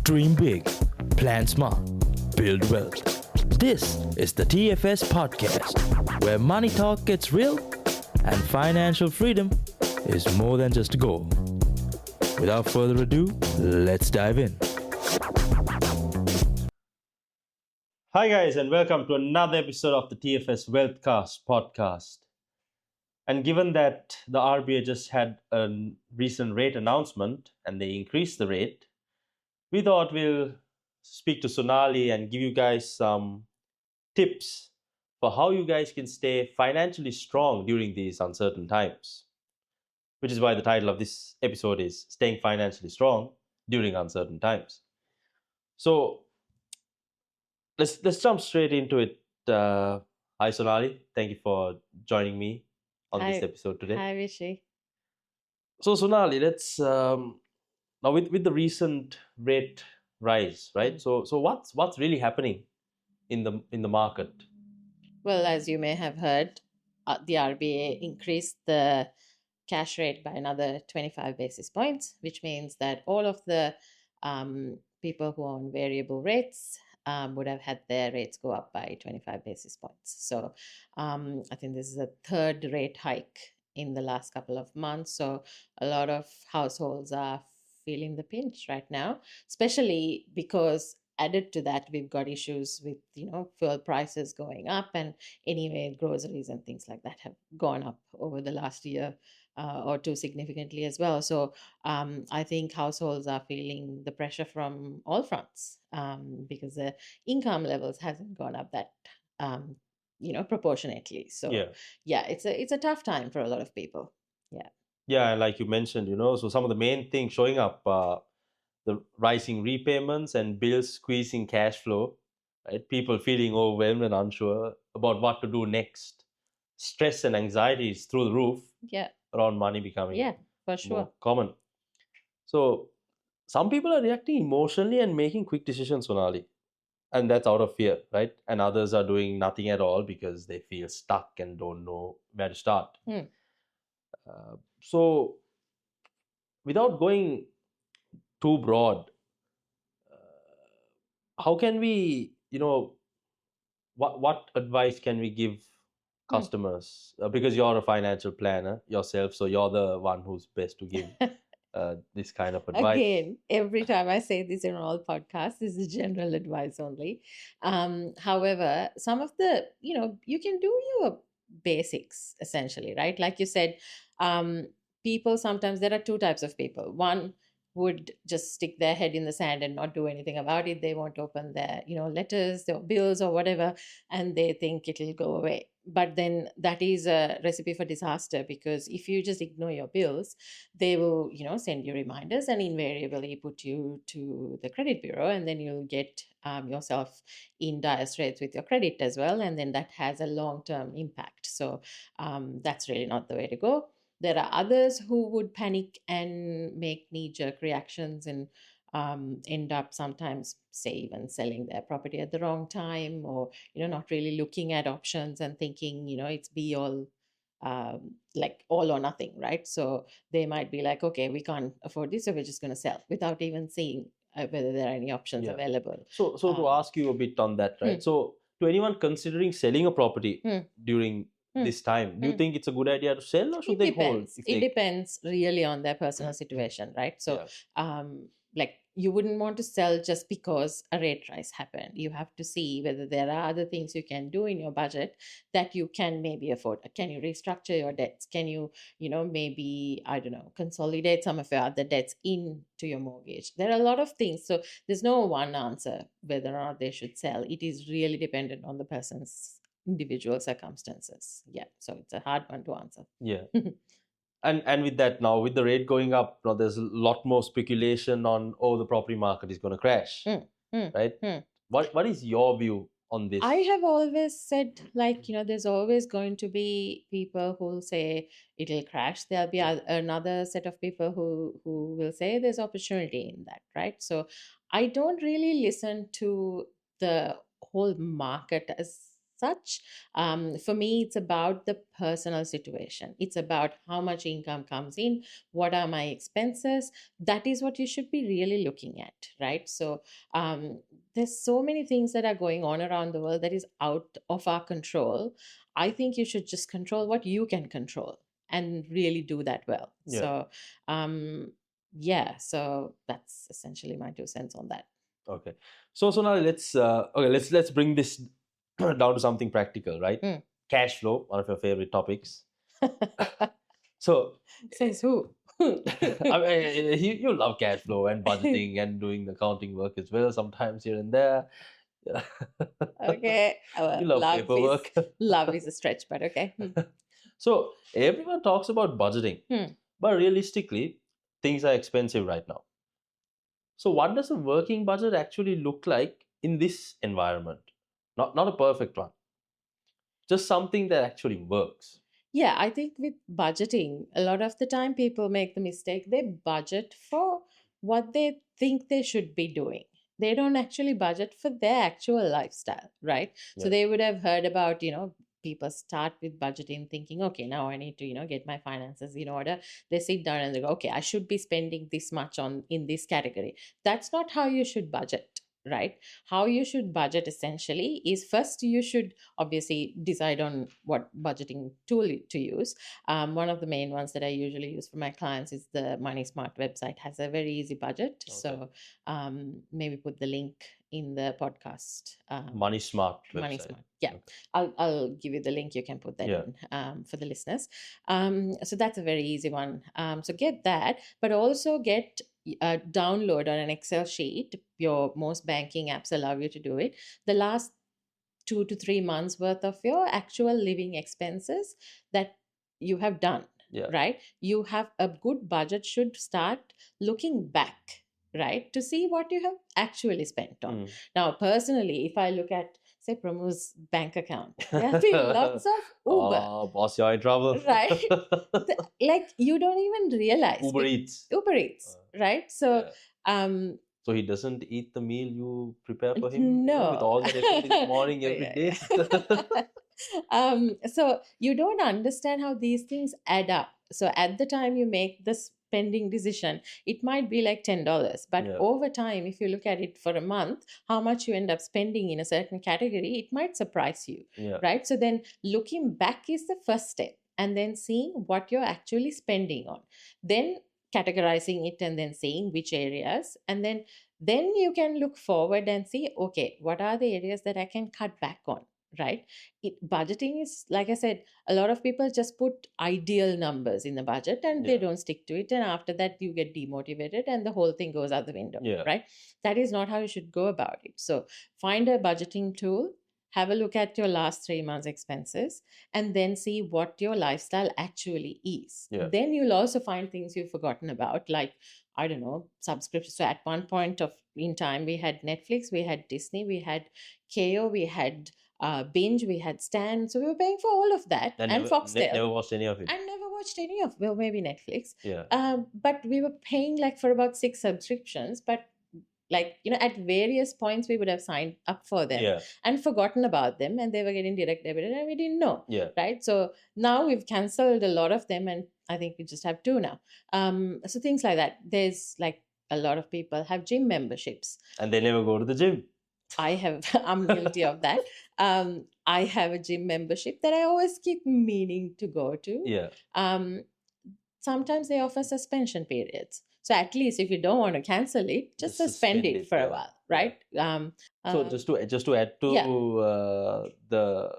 Dream big, plan smart, build wealth. This is the TFS Podcast, where money talk gets real and financial freedom is more than just a goal. Without further ado, let's dive in. Hi, guys, and welcome to another episode of the TFS Wealthcast Podcast. And given that the RBA just had a recent rate announcement and they increased the rate, we thought we'll speak to Sunali and give you guys some tips for how you guys can stay financially strong during these uncertain times. Which is why the title of this episode is Staying Financially Strong During Uncertain Times. So let's jump straight into it. Hi Sonali, thank you for joining me on this episode today. Hi, Vishy. So Sonali, let's now with the recent rate rise, right? So what's really happening in the market? Well, as you may have heard, the RBA increased the cash rate by another 25 basis points, which means that all of the people who are on variable rates would have had their rates go up by 25 basis points. So I think this is a third rate hike in the last couple of months. So a lot of households are feeling the pinch right now, especially because added to that, we've got issues with, fuel prices going up, and anyway, groceries and things like that have gone up over the last year or two significantly as well. So I think households are feeling the pressure from all fronts because the income levels hasn't gone up that proportionately. So it's a tough time for a lot of people. Yeah, and like you mentioned, so some of the main things showing up are the rising repayments and bills squeezing cash flow, right? People feeling overwhelmed and unsure about what to do next. Stress and anxiety is through the roof. Yeah. Around money becoming for sure more common. So some people are reacting emotionally and making quick decisions, Sonali. And that's out of fear, right? And others are doing nothing at all because they feel stuck and don't know where to start. So without going too broad, how can we, what advice can we give customers? Because you're a financial planner yourself, so you're the one who's best to give this kind of advice. Again, every time I say this in all podcasts, this is general advice only. However, some of the, you can do your basics essentially, right? Like you said, people sometimes, there are two types of people. One would just stick their head in the sand and not do anything about it. They won't open their, letters, their bills or whatever, and they think it'll go away. But then that is a recipe for disaster, because if you just ignore your bills, they will, send you reminders and invariably put you to the credit bureau, and then you'll get yourself in dire straits with your credit as well. And then that has a long-term impact. So that's really not the way to go. There are others who would panic and make knee-jerk reactions and end up sometimes, say, even selling their property at the wrong time, or not really looking at options and thinking it's be all like all or nothing, right? So they might be like, okay, we can't afford this, so we're just going to sell, without even seeing whether there are any options available. So to ask you a bit on that, right? So to anyone considering selling a property during this time, do you think it's a good idea to sell, or should they hold? It depends really on their personal situation, right? So like, you wouldn't want to sell just because a rate rise happened. You have to see whether there are other things you can do in your budget that you can maybe afford. Can you restructure your debts? Can you, maybe, I don't know, consolidate some of your other debts into your mortgage? There are a lot of things. So there's no one answer whether or not they should sell. It is really dependent on the person's individual circumstances. So it's a hard one to answer. And with that, now with the rate going up, now there's a lot more speculation on, the property market is going to crash, right? What is your view on this? I have always said, like, there's always going to be people who will say it'll crash. There'll be another set of people who will say there's opportunity in that, right? So I don't really listen to the whole market as such. For me, it's about the personal situation. It's about how much income comes in, what are my expenses. That is what you should be really looking at, right? So um, there's so many things that are going on around the world that is out of our control. I think you should just control what you can control and really do that well. Yeah. So yeah, so that's essentially my 2 cents on that. Okay. So now let's bring this down to something practical, right? Mm. Cash flow, one of your favorite topics. So Says who? I mean, you love cash flow and budgeting and doing the accounting work as well, sometimes here and there. Yeah. Okay, You love paperwork. love is a stretch, but okay. So everyone talks about budgeting, but realistically, things are expensive right now. So what does a working budget actually look like in this environment? Not a perfect one, just something that actually works. Yeah, I think with budgeting, a lot of the time people make the mistake they budget for what they think they should be doing. They don't actually budget for their actual lifestyle, right? So Yeah. they would have heard about, people start with budgeting thinking, okay, now I need to, get my finances in order. They sit down and they go, okay, I should be spending this much on in this category. That's not how you should budget, right? How you should budget essentially is first you should obviously decide on what budgeting tool to use. One of the main ones that I usually use for my clients is the Money Smart website. Has a very easy budget. Okay. So maybe put the link in the podcast. Money Smart website. Money Smart. Yeah. Okay. I'll give you the link. You can put that Yeah. in for the listeners. So that's a very easy one. So get that, but also get download on an Excel sheet. Your most banking apps allow you to do it. The last 2 to 3 months worth of your actual living expenses that you have done. Yeah. Right? You have a good budget should start looking back, right, to see what you have actually spent on. Now, personally, if I look at say Pramu's bank account, there have been lots of Uber. Oh, boss, you're in trouble. Right? Like you don't even realize Uber Eats. Uber Eats, right? So Yeah. So he doesn't eat the meal you prepare for him? No. With all that effort in the morning every day. So you don't understand how these things add up. So at the time you make the spending decision, it might be like $10. But Yeah. over time, if you look at it for a month, how much you end up spending in a certain category, it might surprise you. Yeah. Right? So then looking back is the first step. And then seeing what you're actually spending on. Then categorizing it and then seeing which areas. And then you can look forward and see, okay, what are the areas that I can cut back on, right? Budgeting is, like I said, a lot of people just put ideal numbers in the budget and they Yeah. don't stick to it. And after that, you get demotivated and the whole thing goes out the window, Yeah. right? That is not how you should go about it. So find a budgeting tool, have a look at your last 3 months expenses, and then see what your lifestyle actually is. Yeah. Then you'll also find things you've forgotten about, like, I don't know, subscription. So at one point in time, we had Netflix, we had Disney, we had KO, we had Binge, we had Stan. So we were paying for all of that, and Foxtel. Never watched any of it. I never watched any of, well, maybe Netflix. Yeah. But we were paying like for about 6 subscriptions, but like, at various points we would have signed up for them Yeah. and forgotten about them, and they were getting direct debited and we didn't know. Yeah. Right? So now we've cancelled a lot of them, and I think we just have 2 now. So things like that. There's like a lot of people have gym memberships. And they never go to the gym. I'm guilty of that. I have a gym membership that I always keep meaning to go to. Yeah. Sometimes they offer suspension periods. So at least if you don't want to cancel it, just suspend it for a while, right? So just to add to Yeah. the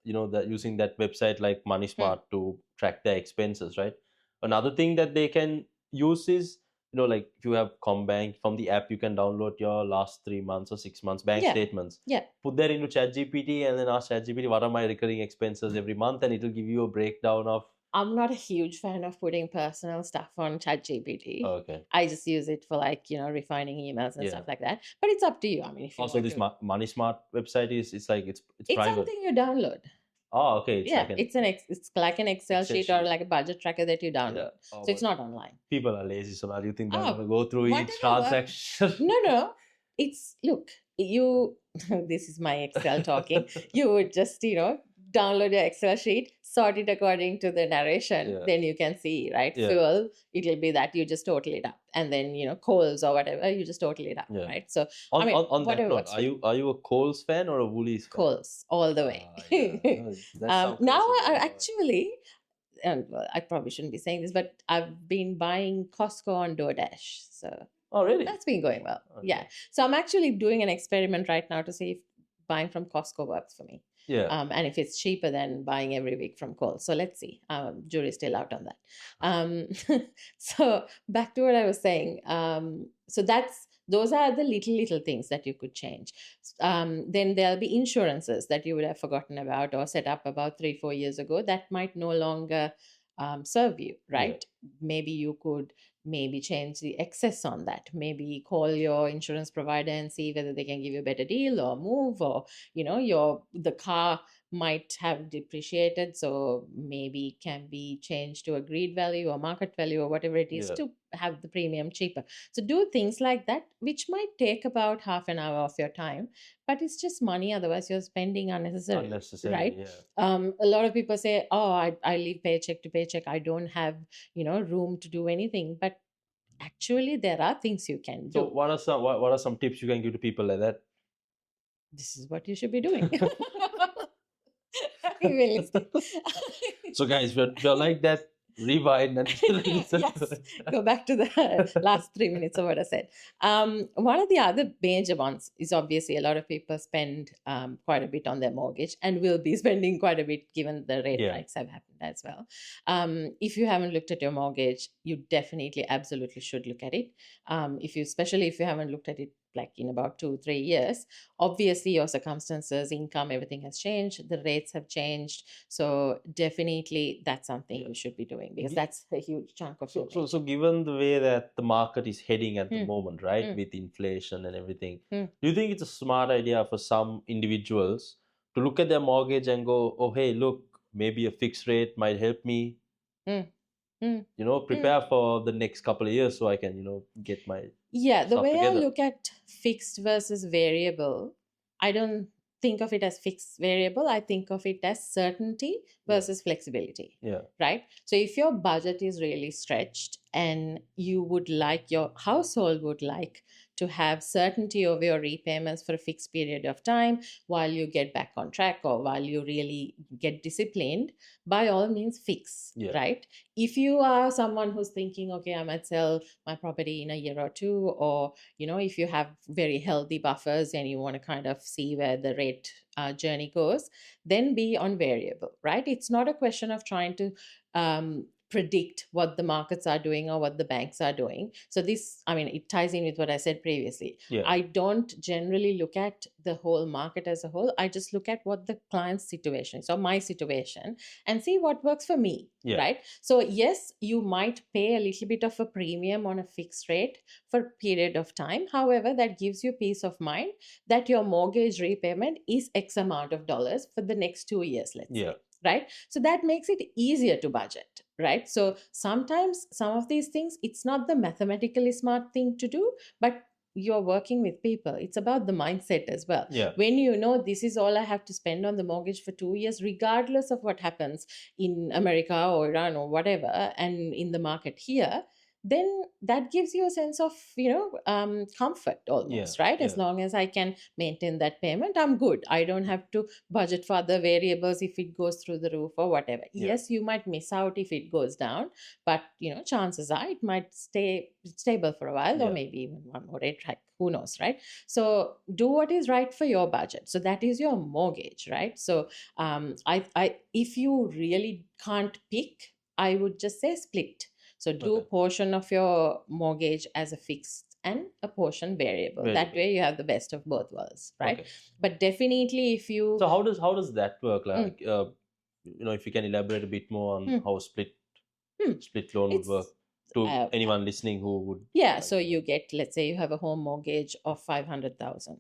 using that website like Money Smart to track their expenses, right? Another thing that they can use is, like if you have Combank, from the app you can download your last 3 months or 6 months bank Yeah. statements. Yeah. Put that into ChatGPT and then ask ChatGPT, what are my recurring expenses every month, and it will give you a breakdown of. I'm not a huge fan of putting personal stuff on ChatGPT. Okay. I just use it for refining emails and Yeah. stuff like that. But it's up to you. I mean, if you Also, want this to. Money Smart website it's It's private. something you download. Oh, okay. It's Yeah, like it's like an Excel sheet or sheet. like a budget tracker that you Yeah. download. Oh, So it's not online. people are lazy, so now you think they're Oh, gonna go through each whatever. transaction? No. Look, you this is my Excel talking. You would just, download your Excel sheet, sort it according to the narration, Yeah. then you can see, right? Yeah. Fuel, it'll be that you just total it up, and then coals or whatever, you just total it up, Yeah. right? So On I mean, on that whatever note, works for you. are you a Coles fan or a Woolies fan? Coals all the way. Yeah, no, that's some Now crazy. I actually, and well, I probably shouldn't be saying this, but I've been buying Costco on DoorDash. So Oh, really? that's been going well. Okay. Yeah. So I'm actually doing an experiment right now to see if buying from Costco works for me. Yeah. And if it's cheaper than buying every week from Kohl's. So let's see. Jury's still out on that. Um, so back to what I was saying. So those are the little things that you could change. Then there'll be insurances that you would have forgotten about or set up about 3-4 years ago that might no longer serve you, right? Maybe you could change the excess on that, maybe call your insurance provider and see whether they can give you a better deal or move, or the car might have depreciated, so maybe it can be changed to agreed value or market value or whatever it is to have the premium cheaper. So do things like that, which might take about half an hour of your time, but it's just money, otherwise you're spending unnecessarily, right? A lot of people say, oh, I live paycheck to paycheck, I don't have room to do anything, but actually there are things you can do. So what are some tips you can give to people like that? This is what you should be doing. Realistic. So guys, if you're like that, rewind and listen Yes, to it. go back to the last 3 minutes of what I said. One of the other major ones is obviously a lot of people spend quite a bit on their mortgage and will be spending quite a bit given the rate hikes have happened as well. If you haven't looked at your mortgage, you definitely absolutely should look at it. Especially if you haven't looked at it like in about 2-3 years, obviously your circumstances, income, everything has changed, the rates have changed, so definitely that's something you should be doing, because that's a huge chunk of your so given the way that the market is heading at the moment, right, Mm. with inflation and everything, Mm. do you think it's a smart idea for some individuals to look at their mortgage and go, oh hey, look, maybe a fixed rate might help me prepare for the next couple of years so I can get my the stuff way together? I look at fixed versus variable, I don't think of it as fixed variable, I think of it as certainty versus flexibility. Right? So if your budget is really stretched and your household would like to have certainty of your repayments for a fixed period of time while you get back on track or while you really get disciplined, by all means fix. Right? If you are someone who's thinking, okay, I might sell my property in a year or two, or if you have very healthy buffers and you want to kind of see where the rate journey goes, then be on variable. Right? It's not a question of trying to predict what the markets are doing or what the banks are doing. So it ties in with what I said previously. I don't generally look at the whole market as a whole, I just look at what the client's situation is or my situation and see what works for me. Right? So yes, you might pay a little bit of a premium on a fixed rate for a period of time, however that gives you peace of mind that your mortgage repayment is X amount of dollars for the next 2 years, let's say. Right? So that makes it easier to budget. Right? So sometimes some of these things, it's not the mathematically smart thing to do, but you're working with people, it's about the mindset as well. When this is all I have to spend on the mortgage for 2 years, regardless of what happens in America or Iran or whatever, and in the market here, then that gives you a sense of comfort almost. Right? As long as I can maintain that payment, I'm good. I don't have to budget for other variables if it goes through the roof or whatever. Yes, you might miss out if it goes down, but chances are it might stay stable for a while, or maybe even one more rate hike, who knows. Right? So do what is right for your budget. So that is your mortgage. Right? So I if you really can't pick, I would just say split. So do a portion of your mortgage as a fixed and a portion variable. That way you have the best of both worlds. Right? But definitely if you... So how does that work? Like if you can elaborate a bit more on how split loan would work to anyone listening who would... So you get, let's say you have a home mortgage of 500,000.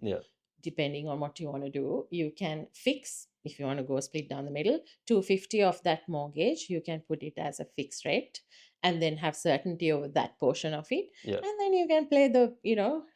Depending on what you want to do, you can fix, if you want to go split down the middle, 250 of that mortgage you can put it as a fixed rate, and then have certainty over that portion of it. Yeah. And then you can play the,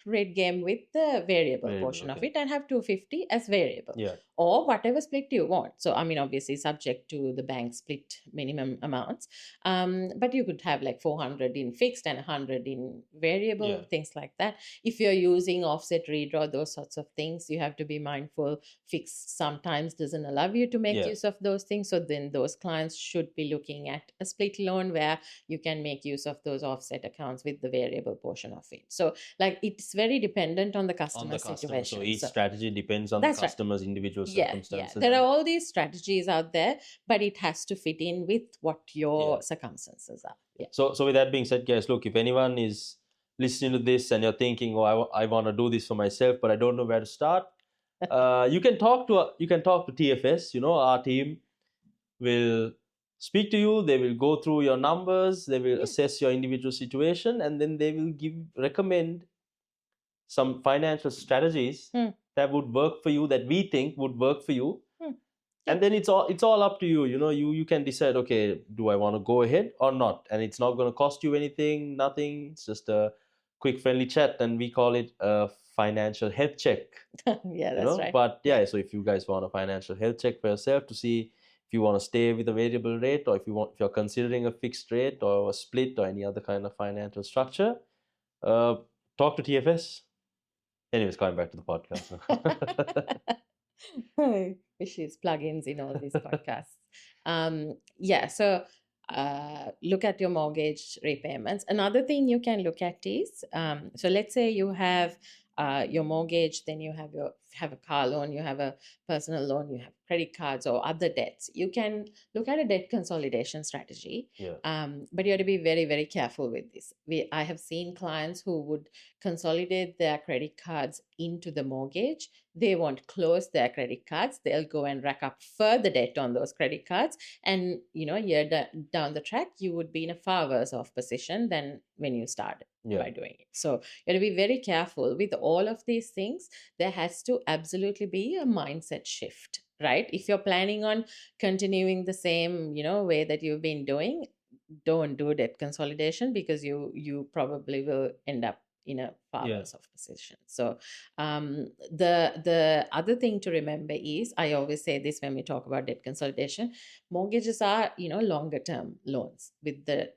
rate game with the variable portion of Okay. it and have 250 as variable. Yeah. Or whatever split you want. So, I mean, obviously subject to the bank split minimum amounts. But you could have like 400 in fixed and 100 in variable, Yeah. things like that. If you're using offset redraw, those sorts of things, you have to be mindful. Fixed sometimes doesn't allow you to make Yeah. use of those things. So then those clients should be looking at a split loan where you can make use of those offset accounts with the variable portion of it. So like it's very dependent on the customer situation. So each strategy depends on the That's right. customer's individual Yeah, circumstances. there are all these strategies out there, but it has to fit in with what your circumstances are. Yeah. So with that being said, guys, look, if anyone is listening to this and you're thinking, oh, I want to do this for myself, but I don't know where to start, you can talk to TFS. You know, our team will speak to you. They will go through your numbers. They will assess your individual situation, and then they will recommend some financial strategies that would work for you, that we think would work for you. And then it's all up to you. You know, you can decide, okay, do I want to go ahead or not? And it's not going to cost you anything, nothing. It's just a quick, friendly chat, and we call it a financial health check. Yeah, that's right. But yeah, so if you guys want a financial health check for yourself to see if you want to stay with a variable rate, or if you're considering a fixed rate or a split or any other kind of financial structure, talk to TFS. Anyways, coming back to the podcast. Vishy's plugins in all these podcasts. So look at your mortgage repayments. Another thing you can look at is, so let's say you have your mortgage, then you have a car loan, you have a personal loan, you have credit cards or other debts. You can look at a debt consolidation strategy. But you have to be very, very careful with this. I have seen clients who would consolidate their credit cards into the mortgage. They won't close their credit cards. They'll go and rack up further debt on those credit cards. And, year down the track, you would be in a far worse off position than when you started by doing it. So you have to be very careful with all of these things. There has to absolutely be a mindset shift, right? If you're planning on continuing the same, way that you've been doing, don't do debt consolidation, because you probably will end up in a far worse off position. So the other thing to remember is, I always say this when we talk about debt consolidation, mortgages are longer term loans with the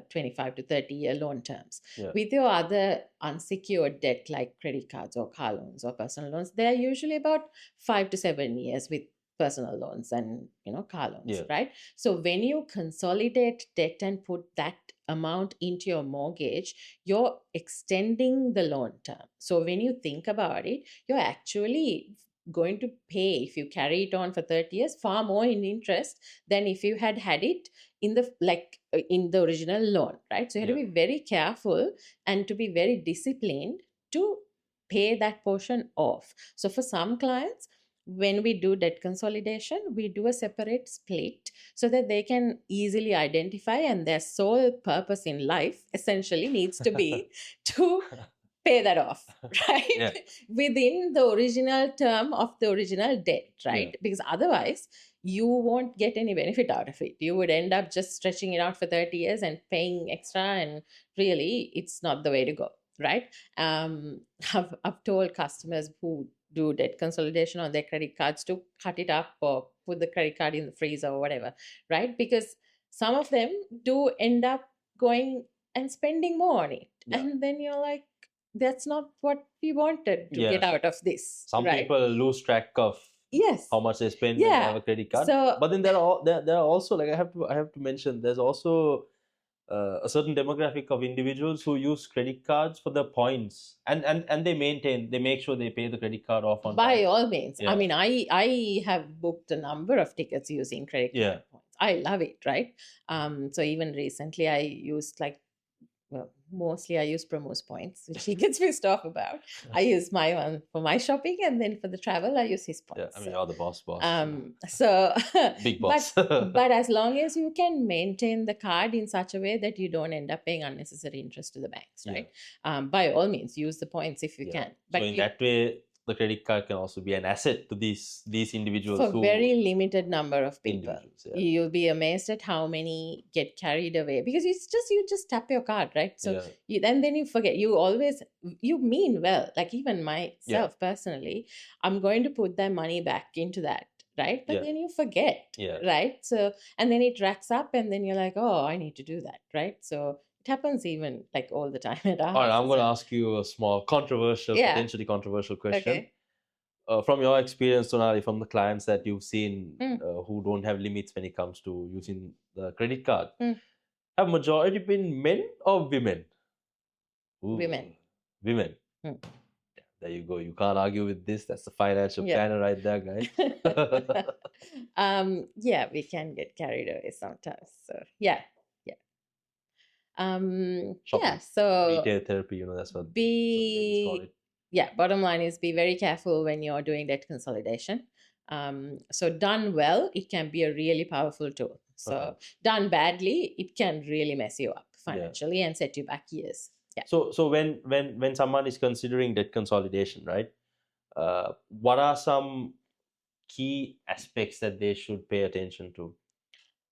25 to 30 year loan terms. With your other unsecured debt like credit cards or car loans or personal loans, they're usually about 5 to 7 years with personal loans and car loans, right? So when you consolidate debt and put that amount into your mortgage, you're extending the loan term. So when you think about it, you're actually going to pay, if you carry it on for 30 years, far more in interest than if you had it in the original loan, right? So you have to be very careful and to be very disciplined to pay that portion off. So for some clients, when we do debt consolidation, we do a separate split so that they can easily identify, and their sole purpose in life essentially needs to be to pay that off, right? Within the original term of the original debt, right? Because otherwise you won't get any benefit out of it. You would end up just stretching it out for 30 years and paying extra, and really it's not the way to go, right? I've told customers who do debt consolidation on their credit cards to cut it up or put the credit card in the freezer or whatever, right? Because some of them do end up going and spending more on it. And then you're like, that's not what we wanted to get out of this. Some people lose track of how much they spend when they have a credit card. So, but then there are also, like, I have to mention, there's also a certain demographic of individuals who use credit cards for the points, and they make sure they pay the credit card off on by time. all means. I mean, I have booked a number of tickets using credit card points. I love it, right? So even recently I used mostly I use Promo's points, which he gets pissed off about. I use my one for my shopping, and then for the travel, I use his points. I mean, you're the boss. So big boss. but as long as you can maintain the card in such a way that you don't end up paying unnecessary interest to the banks, right? By all means, use the points if you can. But so in that way, the credit card can also be an asset to these individuals For who very limited number of people. individuals. Yeah. You'll be amazed at how many get carried away because you just tap your card, right? So Yeah. then you forget. You mean well. Like even myself personally, I'm going to put that money back into that, right? But Yeah. then you forget, Yeah. right? So and then it racks up, and then you're like, oh, I need to do that, right? So it happens even like all the time at our All right, house I'm as going to well. ask you a small controversial, Yeah. potentially controversial question. Okay. From your experience, Sonali, from the clients that you've seen Mm. who don't have limits when it comes to using the credit card, Mm. have majority been men or women? Ooh, Women. Women. Mm. There you go. You can't argue with this. That's the financial Yeah. planner right there, guys. Yeah, we can get carried away sometimes. So yeah. Shopping. So Retail therapy, that's what some ladies call be it. yeah, bottom line is be very careful when you're doing debt consolidation. Be very careful when you're doing debt consolidation. So done well, it can be a really powerful tool. So Okay. done badly, it can really mess you up Yeah. financially and set you back years. Yeah. So when someone is considering debt consolidation, right? What are some key aspects that they should pay attention to?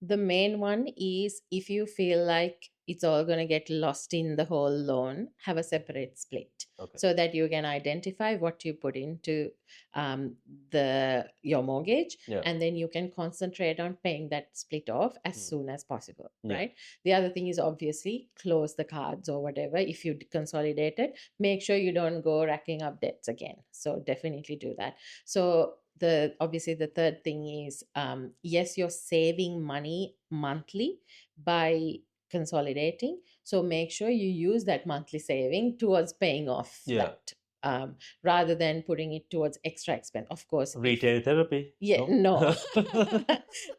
The main one is if you feel like it's all going to get lost in the whole loan, have a separate split. Okay. So that you can identify what you put into your mortgage, Yeah. and then you can concentrate on paying that split off as Mm. soon as possible, Yeah. right? The other thing is obviously close the cards or whatever. If you consolidate it, make sure you don't go racking up debts again. So definitely do that. So obviously the third thing is yes, you're saving money monthly by consolidating, so make sure you use that monthly saving towards paying off Yeah. that, rather than putting it towards extra expense, of course. Retail therapy. Yeah, no.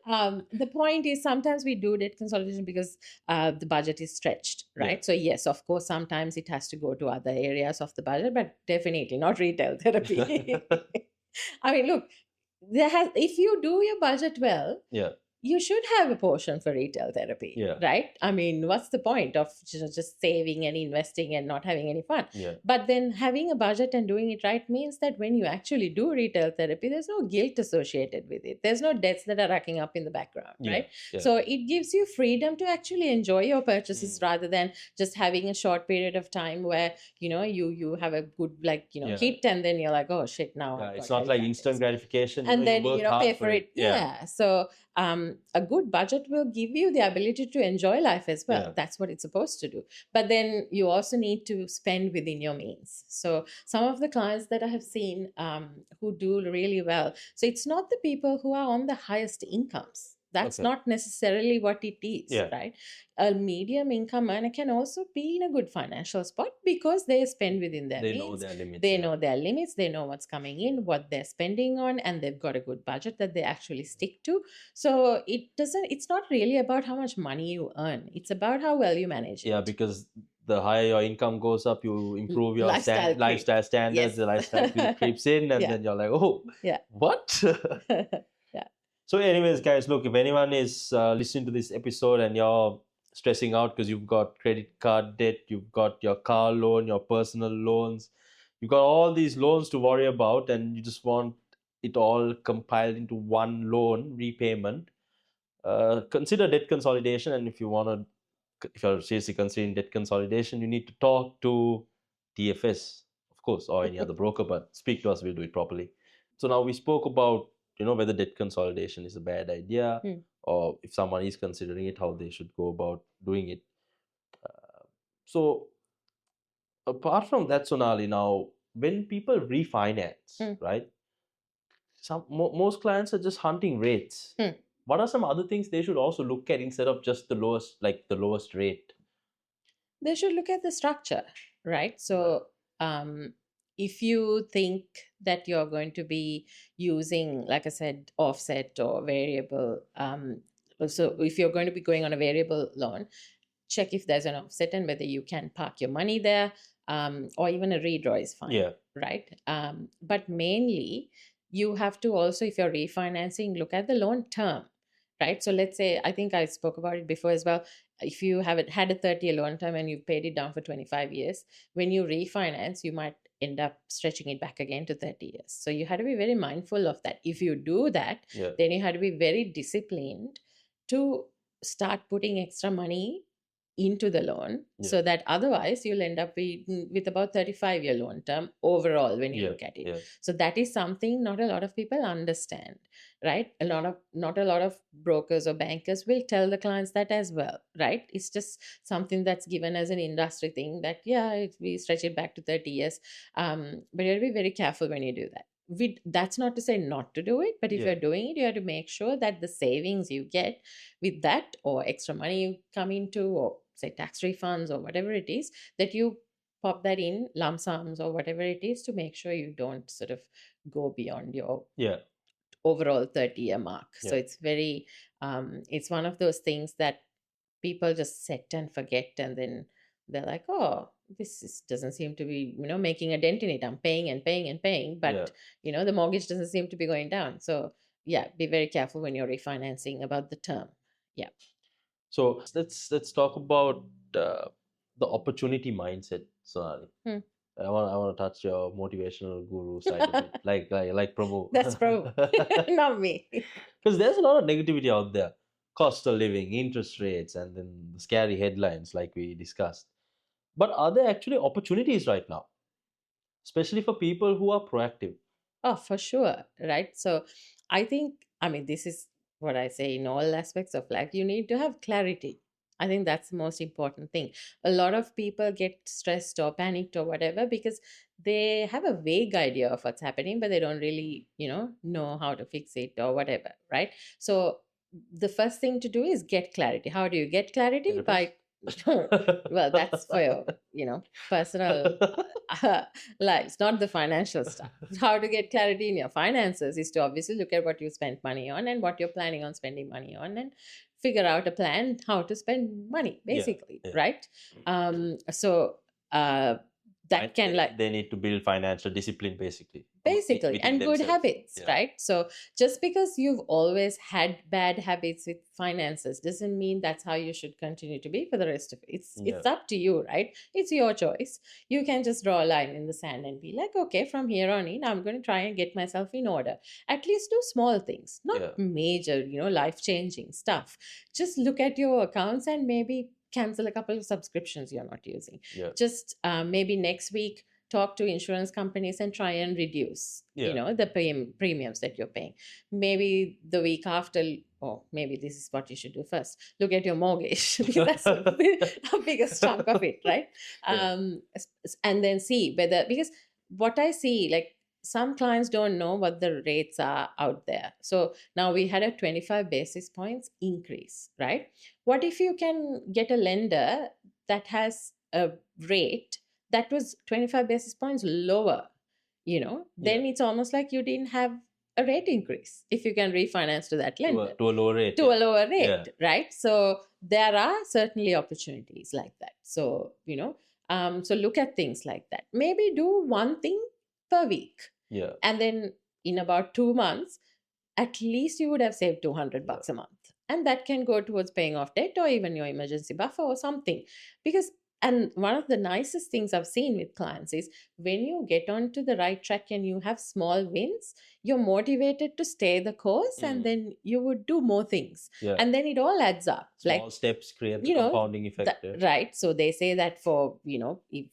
The point is sometimes we do debt consolidation because the budget is stretched, right? Yeah. So yes, of course, sometimes it has to go to other areas of the budget, but definitely not retail therapy. I mean, look, if you do your budget well, Yeah. you should have a portion for retail therapy, Yeah. right? I mean, what's the point of just saving and investing and not having any fun? Yeah. But then having a budget and doing it right means that when you actually do retail therapy, there's no guilt associated with it. There's no debts that are racking up in the background, Yeah. right? Yeah. So it gives you freedom to actually enjoy your purchases Mm. rather than just having a short period of time where you have a good Yeah. hit, and then you're like, oh shit, now Yeah, I've it's got not like credit instant cards. gratification. And then work hard pay for it. Yeah. So a good budget will give you the ability to enjoy life as well. Yeah. That's what it's supposed to do. But then you also need to spend within your means. So some of the clients that I have seen who do really well, so it's not the people who are on the highest incomes. That's Okay. not necessarily what it is, Yeah. right? A medium income earner can also be in a good financial spot because they spend within their They know means. their limits. They yeah. know their limits, they know what's coming in, what they're spending on, and they've got a good budget that they actually stick to. So it's not really about how much money you earn, it's about how well you manage it. Yeah, because the higher your income goes up, you improve your Lifestyle lifestyle standards, Yes. the lifestyle creeps in, and Yeah. then you're like, oh, Yeah. what? Yeah. So, anyways, guys, look, if anyone is listening to this episode and you're stressing out because you've got credit card debt, you've got your car loan, your personal loans, you've got all these loans to worry about, and you just want it all compiled into one loan repayment, consider debt consolidation. And if you're seriously considering debt consolidation, you need to talk to TFS, of course, or any other broker, but speak to us, we'll do it properly. So now we spoke about whether debt consolidation is a bad idea, or if someone is considering it, how they should go about doing it. So apart from that, Sonali, now when people refinance, right, most clients are just hunting rates. What are some other things they should also look at instead of just the lowest rate? They should look at the structure, right? So if you think that you're going to be using, like I said, offset or variable, so if you're going to be going on a variable loan, check if there's an offset and whether you can park your money there, or even a redraw is fine. Yeah. Right? But mainly, you have to also, if you're refinancing, look at the loan term, right? So let's say, I think I spoke about it before as well. If you have had a 30-year loan term and you've paid it down for 25 years, when you refinance, you might end up stretching it back again to 30 years. So you had to be very mindful of that. If you do that, Yeah. then you had to be very disciplined to start putting extra money into the loan, Yeah. so that otherwise you'll end up with about 35-year loan term overall when you Yeah. look at it. Yeah. So that is something not a lot of people understand, right? Not a lot of brokers or bankers will tell the clients that as well, right? It's just something that's given as an industry thing that, yeah, we stretch it back to 30 years. But you have to be very careful when you do that. That's not to say not to do it, but if Yeah. you're doing it, you have to make sure that the savings you get with that, or extra money you come into, or say tax refunds or whatever it is, that you pop that in lump sums or whatever it is, to make sure you don't sort of go beyond your Yeah. overall 30-year mark. So Yeah. it's very it's one of those things that people just set and forget, and then they're like, oh, doesn't seem to be, making a dent in it. I'm paying and paying and paying, but the mortgage doesn't seem to be going down. So yeah, be very careful when you're refinancing about the term. Yeah. So let's talk about the opportunity mindset, Sonali. I want to touch your motivational guru side of it, like Prabhu. That's Prabhu, not me. Because there's a lot of negativity out there: cost of living, interest rates, and then the scary headlines like we discussed. But are there actually opportunities right now, especially for people who are proactive? Oh, for sure. Right. So I think, this is what I say in all aspects of life. You need to have clarity. I think that's the most important thing. A lot of people get stressed or panicked or whatever because they have a vague idea of what's happening, but they don't really, know how to fix it or whatever. Right. So the first thing to do is get clarity. How do you get clarity? Therapist? By well, that's for your, personal lives, not the financial stuff. How to get clarity in your finances is to obviously look at what you spend money on and what you're planning on spending money on, and figure out a plan how to spend money, basically. yeah. Right. So that can, like, they need to build financial discipline, basically basically, within and good themselves. habits. Yeah. Right? So just because you've always had bad habits with finances doesn't mean that's how you should continue to be for the rest of it. It's up to you, right? It's your choice. You can just draw a line in the sand and be like, okay, from here on in, I'm going to try and get myself in order. At least do small things, not major, life changing stuff. Just look at your accounts and maybe cancel a couple of subscriptions you're not using. Just maybe next week talk to insurance companies and try and reduce the premiums that you're paying. Maybe the week after, or maybe this is what you should do first: look at your mortgage, because that's a biggest chunk of it, right? And then see whether, because what I see, like, some clients don't know what the rates are out there. So now we had a 25 basis points increase, right? What if you can get a lender that has a rate that was 25 basis points lower, then it's almost like you didn't have a rate increase if you can refinance to that lender. To a lower rate. A lower rate, right? So there are certainly opportunities like that. So, so look at things like that. Maybe do one thing per week. Yeah. And then in about 2 months, at least you would have saved $200 a month. And that can go towards paying off debt or even your emergency buffer or something. And one of the nicest things I've seen with clients is when you get onto the right track and you have small wins, you're motivated to stay the course, and then you would do more things. And then it all adds up. Small steps create the compounding effect. Right. So they say that for,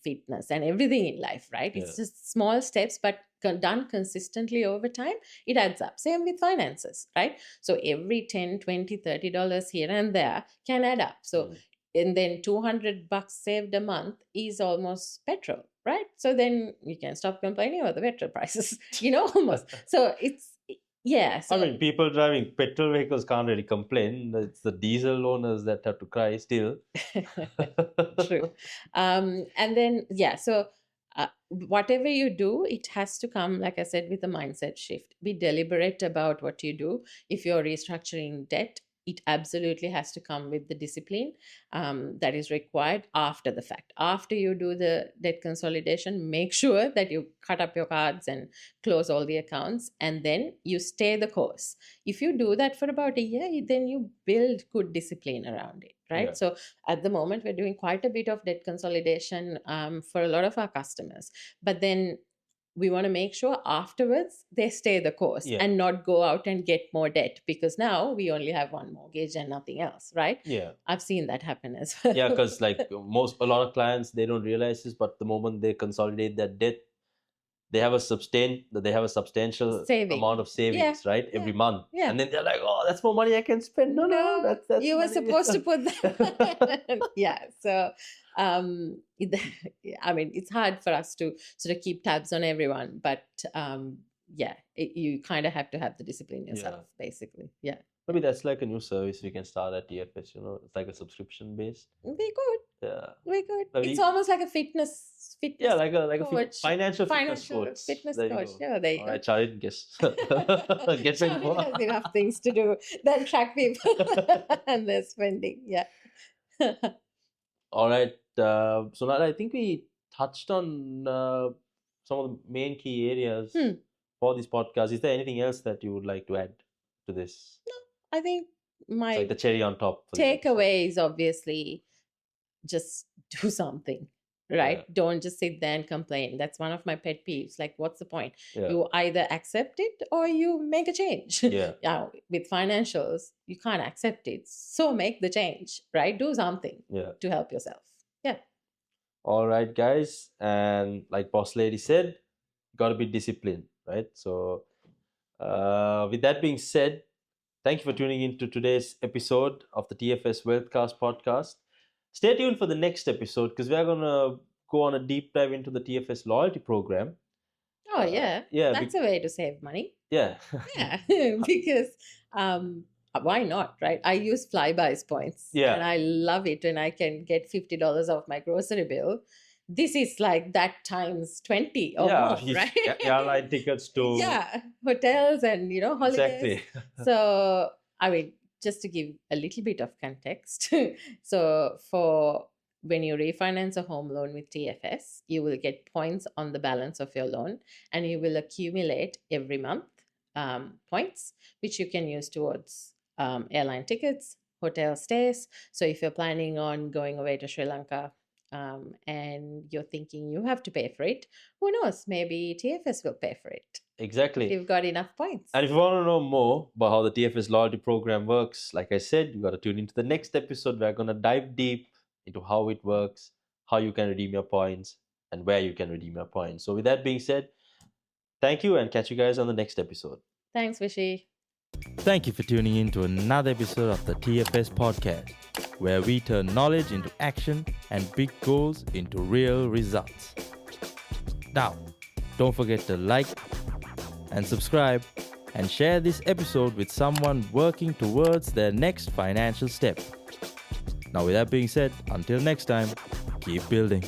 fitness and everything in life, right? It's just small steps, but done consistently over time, it adds up. Same with finances, right? So every $10, $20, $30 here and there can add up. So and then $200 saved a month is almost petrol, right? So then you can stop complaining about the petrol prices, almost. So it's, So people driving petrol vehicles can't really complain. It's the diesel owners that have to cry still. True. And then, so whatever you do, it has to come, like I said, with a mindset shift. Be deliberate about what you do. If you're restructuring debt, it absolutely has to come with the discipline that is required after the fact. After you do the debt consolidation, make sure that you cut up your cards and close all the accounts, and then you stay the course. If you do that for about a year, then you build good discipline around it, right? Yeah. So at the moment, we're doing quite a bit of debt consolidation for a lot of our customers, but then we want to make sure afterwards they stay the course Yeah. and not go out and get more debt, because now we only have one mortgage and nothing else, right? Yeah. I've seen that happen as well. Yeah, because like a lot of clients, they don't realize this, but the moment they consolidate that debt, they have a substantial Saving. amount of savings, right? Every yeah, month. yeah. And then they're like, oh, that's more money I can spend. No, that's you were money. supposed to put that. Yeah. So I mean, it's hard for us to sort of keep tabs on everyone, but you kind of have to have the discipline yourself, basically. Yeah. Maybe that's like a new service we can start at TFS, it's like a subscription based. We could. Yeah. We could. Maybe- It's almost like a fitness. Yeah, like a coach. financial fitness coach. Fitness There you coach. go. Yeah, there you All go. right, Charit, guess. Get Charlie ready for. has enough things to do than track people and their spending. Yeah. All right, Sunali, I think we touched on some of the main key areas for this podcast. Is there anything else that you would like to add to this? I think It's my like the cherry on top. for this episode. takeaway is obviously just do something, right? Yeah. Don't just sit there and complain. That's one of my pet peeves. Like, what's the point? Yeah. You either accept it or you make a change. Yeah. Now, with financials, you can't accept it. So make the change, right? Do something Yeah. to help yourself. Yeah. All right, guys. And like Boss Lady said, got to be disciplined, right? So, with that being said, thank you for tuning in to today's episode of the TFS Wealthcast Podcast. Stay tuned for the next episode because we're going to go on a deep dive into the TFS loyalty program. Oh, yeah. Yeah. That's a way to save money. Yeah. Yeah. Because why not, right? I use Flybuys points. Yeah. And I love it when I can get $50 off my grocery bill. This is like that times 20 or more, right? Airline tickets to. Yeah. Hotels and, holidays. Exactly. So, I mean, just to give a little bit of context. So, for when you refinance a home loan with TFS, you will get points on the balance of your loan and you will accumulate every month points, which you can use towards airline tickets, hotel stays. So, if you're planning on going away to Sri Lanka, and you're thinking you have to pay for it, who knows? Maybe TFS will pay for it. Exactly. If you've got enough points. And if you want to know more about how the TFS loyalty program works, like I said, you got to tune into the next episode. We're going to dive deep into how it works, how you can redeem your points, and where you can redeem your points. So with that being said, thank you and catch you guys on the next episode. Thanks, Vishy. Thank you for tuning in to another episode of the TFS Podcast, where we turn knowledge into action and big goals into real results. Now, don't forget to like and subscribe and share this episode with someone working towards their next financial step. Now, with that being said, until next time, keep building.